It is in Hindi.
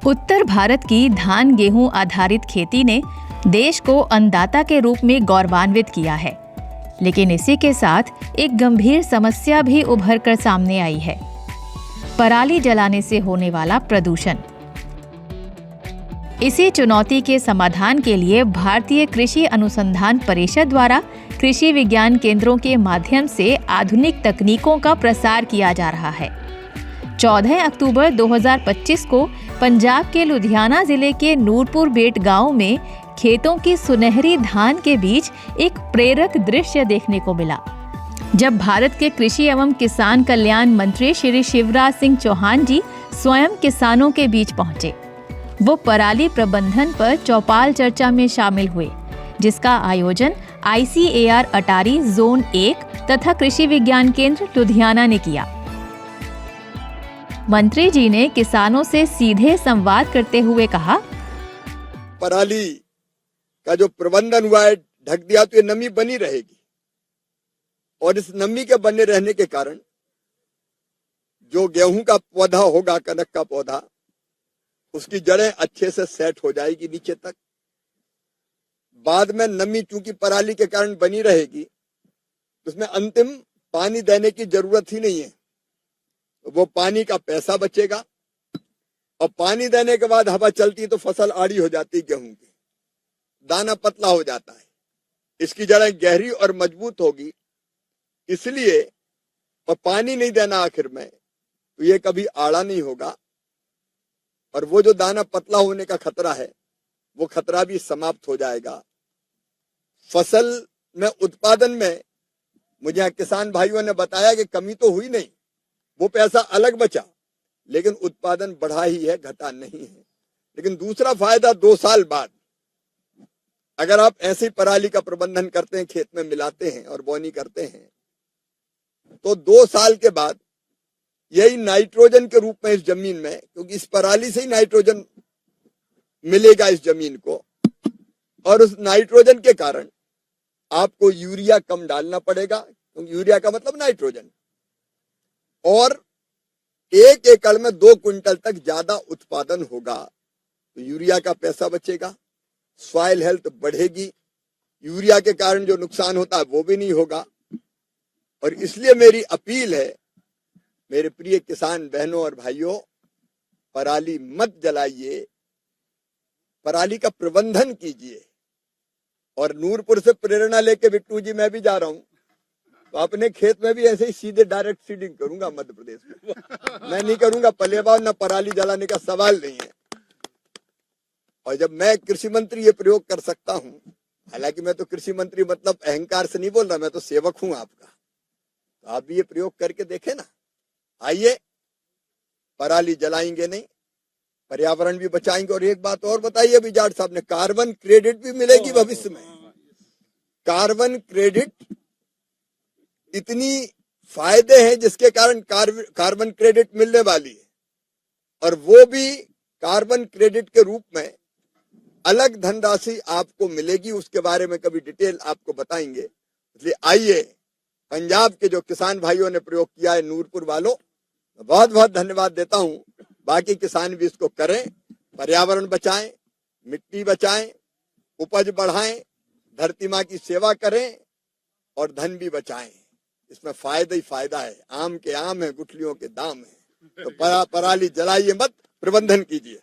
उत्तर भारत की धान गेहूं आधारित खेती ने देश को अन्नदाता के रूप में गौरवान्वित किया है, लेकिन इसी के साथ एक गंभीर समस्या भी उभर कर सामने आई है। पराली जलाने से होने वाला प्रदूषण। इसी चुनौती के समाधान के लिए भारतीय कृषि अनुसंधान परिषद द्वारा कृषि विज्ञान केंद्रों के माध्यम से आधुनिक तकनीकों का प्रसार किया जा रहा है। 14 अक्टूबर 2025 को पंजाब के लुधियाना जिले के नूरपुर बेट गांव में खेतों की सुनहरी धान के बीच एक प्रेरक दृश्य देखने को मिला, जब भारत के कृषि एवं किसान कल्याण मंत्री श्री शिवराज सिंह चौहान जी स्वयं किसानों के बीच पहुंचे। वो पराली प्रबंधन पर चौपाल चर्चा में शामिल हुए, जिसका आयोजन ICAR अटारी जोन 1 तथा कृषि विज्ञान केंद्र लुधियाना ने किया। मंत्री जी ने किसानों से सीधे संवाद करते हुए कहा, पराली का जो प्रबंधन हुआ है ढक दिया तो ये नमी बनी रहेगी, और इस नमी के बने रहने के कारण जो गेहूं का पौधा होगा, कनक का पौधा, उसकी जड़ें अच्छे से सेट हो जाएगी नीचे तक। बाद में नमी चूंकि पराली के कारण बनी रहेगी, उसमें अंतिम पानी देने की जरूरत ही नहीं है, वो पानी का पैसा बचेगा। और पानी देने के बाद हवा चलती तो फसल आड़ी हो जाती, गेहूं की दाना पतला हो जाता है, इसकी जड़ें गहरी और मजबूत होगी। इसलिए और पानी नहीं देना आखिर में, तो ये कभी आड़ा नहीं होगा, और वो जो दाना पतला होने का खतरा है वो खतरा भी समाप्त हो जाएगा। फसल में उत्पादन में मुझे यहाँ किसान भाइयों ने बताया कि कमी तो हुई नहीं, वो पैसा अलग बचा, लेकिन उत्पादन बढ़ा ही है, घटा नहीं है। लेकिन दूसरा फायदा 2 साल बाद अगर आप ऐसी पराली का प्रबंधन करते हैं, खेत में मिलाते हैं और बोनी करते हैं, तो 2 साल के बाद यही नाइट्रोजन के रूप में इस जमीन में, क्योंकि इस पराली से ही नाइट्रोजन मिलेगा इस जमीन को, और उस नाइट्रोजन के कारण आपको यूरिया कम डालना पड़ेगा, क्योंकि यूरिया का मतलब नाइट्रोजन, और 1 एकड़ में 2 क्विंटल तक ज्यादा उत्पादन होगा। तो यूरिया का पैसा बचेगा, सॉइल हेल्थ बढ़ेगी, यूरिया के कारण जो नुकसान होता है वो भी नहीं होगा। और इसलिए मेरी अपील है, मेरे प्रिय किसान बहनों और भाइयों, पराली मत जलाइए, पराली का प्रबंधन कीजिए। और नूरपुर से प्रेरणा लेके बिट्टू जी मैं भी जा रहा हूं, तो अपने खेत में भी ऐसे ही सीधे डायरेक्ट सीडिंग करूंगा मध्य प्रदेश में। मैं नहीं करूंगा पलेबा, न पराली जलाने का सवाल नहीं है। और जब मैं कृषि मंत्री ये प्रयोग कर सकता हूं, हालांकि मैं तो कृषि मंत्री मतलब अहंकार से नहीं बोल रहा, मैं तो सेवक हूं आपका, तो आप भी ये प्रयोग करके देखें ना। आइए, पराली जलाएंगे नहीं, पर्यावरण भी बचाएंगे। और एक बात और बताइए बिजाट साहब ने, कार्बन क्रेडिट भी मिलेगी भविष्य में। कार्बन क्रेडिट इतनी फायदे हैं जिसके कारण कार्बन क्रेडिट मिलने वाली है, और वो भी कार्बन क्रेडिट के रूप में अलग धनराशि आपको मिलेगी। उसके बारे में कभी डिटेल आपको बताएंगे। इसलिए आइए, पंजाब के जो किसान भाइयों ने प्रयोग किया है, नूरपुर वालों, बहुत बहुत धन्यवाद देता हूं। बाकी किसान भी इसको करें, पर्यावरण बचाएं, मिट्टी बचाएं, उपज बढ़ाएं, धरती माँ की सेवा करें और धन भी बचाएं। इसमें फायदा ही फायदा है। आम के आम है, गुठलियों के दाम है। तो पराली जलाइए मत, प्रबंधन कीजिए।